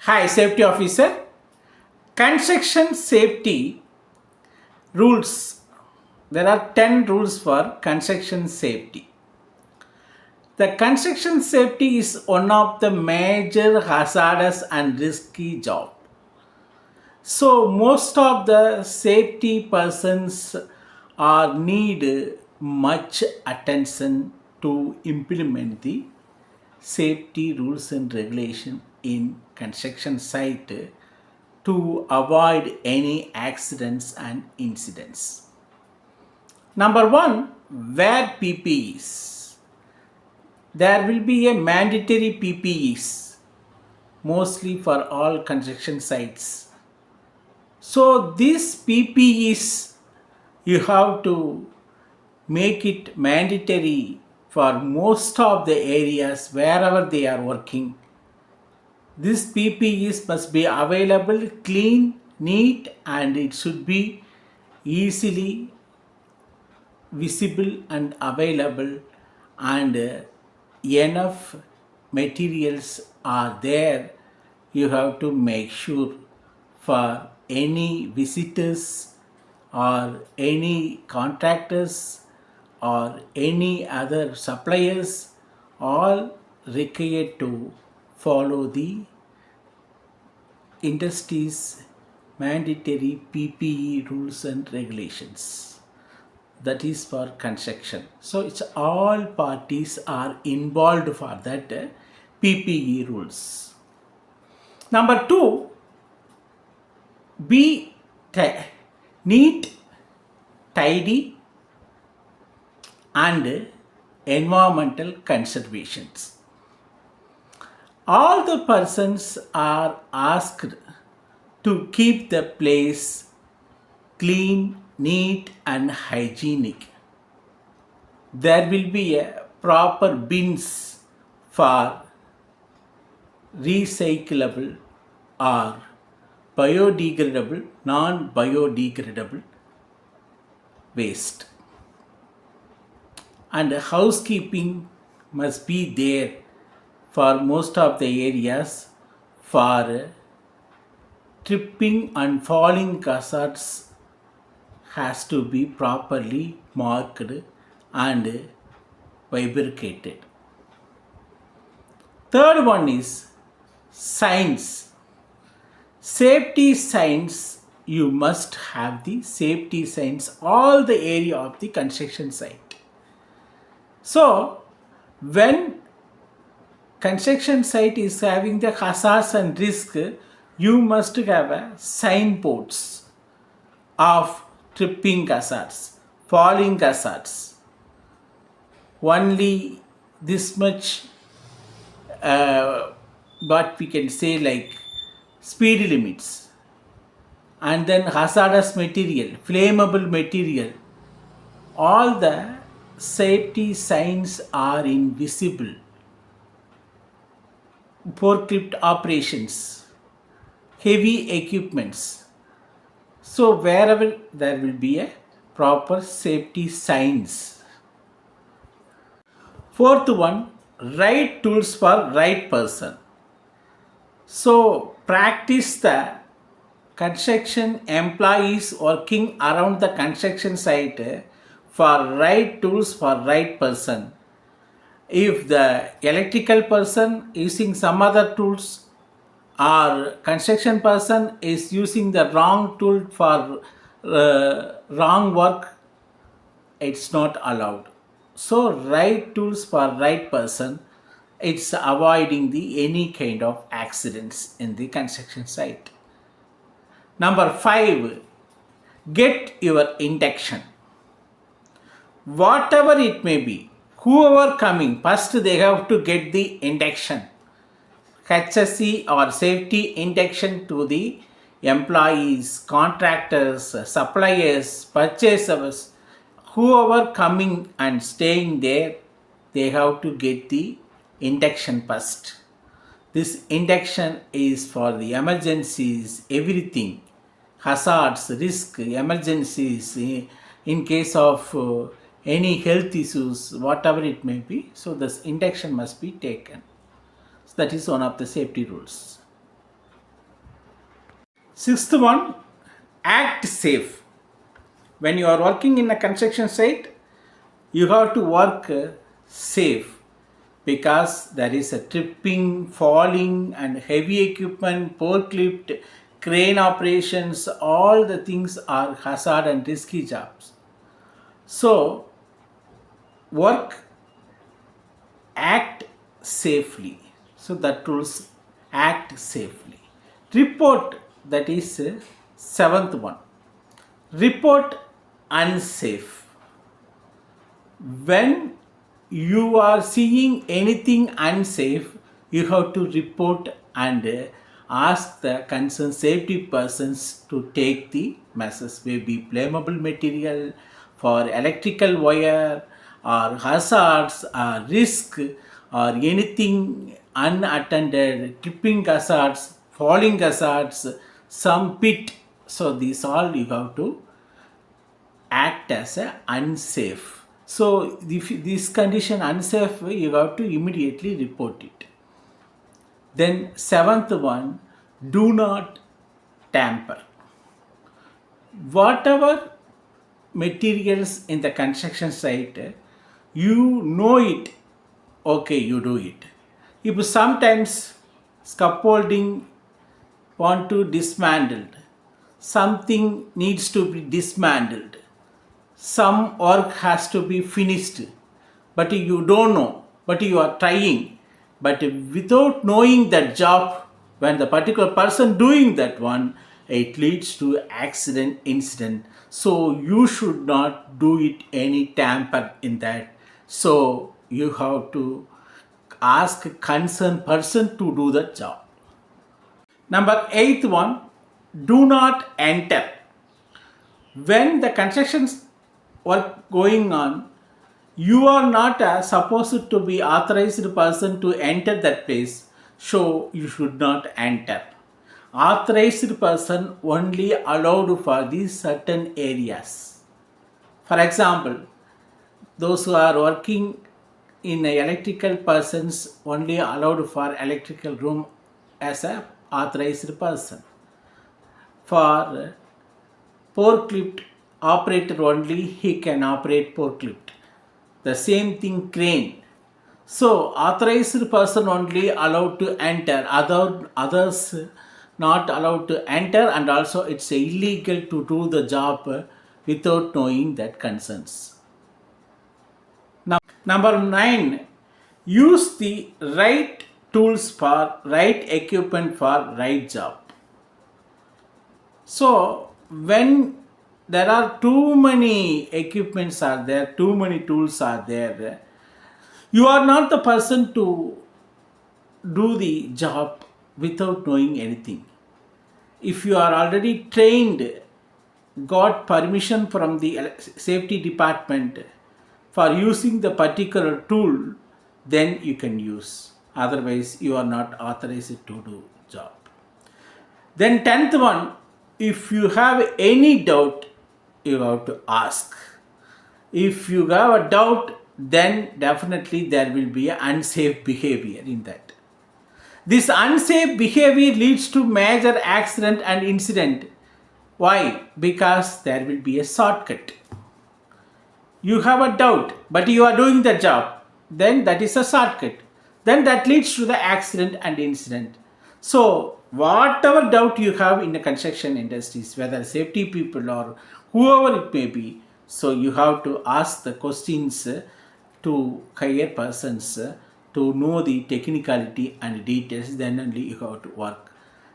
Hi, safety officer. Construction safety rules. There are 10 rules for construction safety. The construction safety is one of the major hazardous and risky job. So most of the safety persons are need much attention to implement the safety rules and regulation in construction site to avoid any accidents and incidents. Number one, wear PPEs. There will be a mandatory PPEs mostly for all construction sites. So these PPEs you have to make it mandatory for most of the areas wherever they are working. This PPEs must be available, clean, neat, and it should be easily visible and available, and enough materials are there. You have to make sure for any visitors or any contractors or any other suppliers, all required to follow the industry's mandatory PPE rules and regulations. That is for construction. So it's all parties are involved for that PPE rules. Number two, be neat, tidy, and environmental conservations. All the persons are asked to keep the place clean, neat, and hygienic. There will be a proper bins for recyclable or biodegradable, non-biodegradable waste. And housekeeping must be there for most of the areas for tripping and falling hazards has to be properly marked and fabricated. Third one is signs. Safety signs, you must have the safety signs all the area of the construction site. So when construction site is having the hazards and risk, you must have a signboards of tripping hazards, falling hazards. Only this much, what we can say like speed limits, and then hazardous material, flammable material. All the safety signs are invisible. Forklift operations, heavy equipments. So wherever there will be a proper safety signs. Fourth one, right tools for right person. So practice the construction employees working around the construction site for right tools for right person. If the electrical person using some other tools or construction person is using the wrong tool for wrong work, it's not allowed. So right tools for right person, it's avoiding the any kind of accidents in the construction site. Number 5, get your induction. Whatever it may be, whoever coming, first they have to get the induction. HSE or safety induction to the employees, contractors, suppliers, purchasers, whoever coming and staying there, they have to get the induction first. This induction is for the emergencies, everything, hazards, risk, emergencies, in case of any health issues, whatever it may be. So this induction must be taken. So that is one of the safety rules. Sixth one, act safe. When you are working in a construction site, you have to work safe, because there is a tripping, falling, and heavy equipment, forklift, crane operations. All the things are hazard and risky jobs. So, work, act safely. So, that rules, act safely. Report, that is seventh one. Report unsafe. When you are seeing anything unsafe, you have to report and ask the concerned safety persons to take the measures. Maybe flammable material for electrical wire, or hazards, or risk, or anything unattended, tripping hazards, falling hazards, some pit. So these all you have to act as a unsafe. So if this condition unsafe, you have to immediately report it. Then seventh one, do not tamper. Whatever materials in the construction site, you know it, okay, you do it. If sometimes scaffolding want to dismantled, something needs to be dismantled, some work has to be finished, but you don't know, but you are trying, but without knowing that job, when the particular person doing that one, it leads to accident, incident. So you should not do it any tamper in that. So you have to ask concerned person to do the job. Number eighth one, do not enter. When the construction work going on, you are not supposed to be authorized person to enter that place, so you should not enter. Authorized person only allowed for these certain areas. For example, those who are working in electrical persons only allowed for electrical room as a authorized person. For forklift operator only, he can operate forklift. The same thing crane. So authorized person only allowed to enter, others not allowed to enter, and also it's illegal to do the job without knowing that concerns. Now, number 9, use the right tools for right equipment for right job. So when there are too many equipments are there, too many tools are there, you are not the person to do the job without knowing anything. If you are already trained, got permission from the safety department for using the particular tool, then you can use. Otherwise, you are not authorized to do job. Then 10th one, if you have any doubt, you have to ask. If you have a doubt, then definitely there will be an unsafe behavior in that. This unsafe behavior leads to major accident and incident. Why? Because there will be a shortcut. You have a doubt, but you are doing the job, then that is a shortcut. Then that leads to the accident and incident. So, whatever doubt you have in the construction industries, whether safety people or whoever it may be, so you have to ask the questions to higher persons to know the technicality and details, then only you have to work.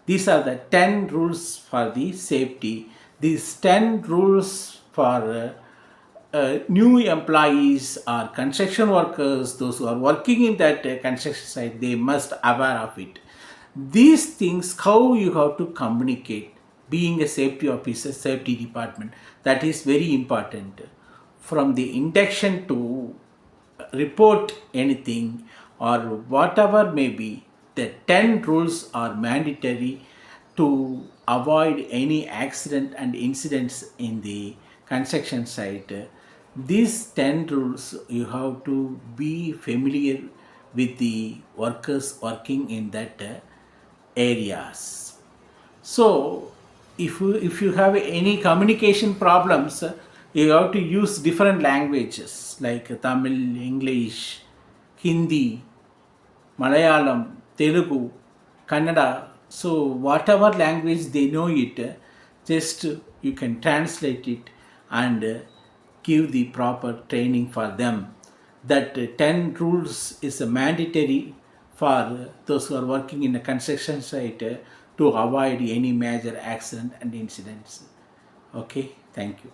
These are the 10 rules for the safety. These 10 rules for new employees or construction workers, those who are working in that construction site, they must aware of it. These things, how you have to communicate, being a safety officer, safety department, that is very important. From the induction to report anything or whatever may be, the 10 rules are mandatory to avoid any accident and incidents in the construction site. These 10 rules you have to be familiar with the workers working in that areas. So if you have any communication problems, you have to use different languages like Tamil, English, Hindi, Malayalam, Telugu, Kannada. So whatever language they know it, just you can translate it and give the proper training for them. That 10 rules is mandatory for those who are working in a construction site to avoid any major accident and incidents. Okay, thank you.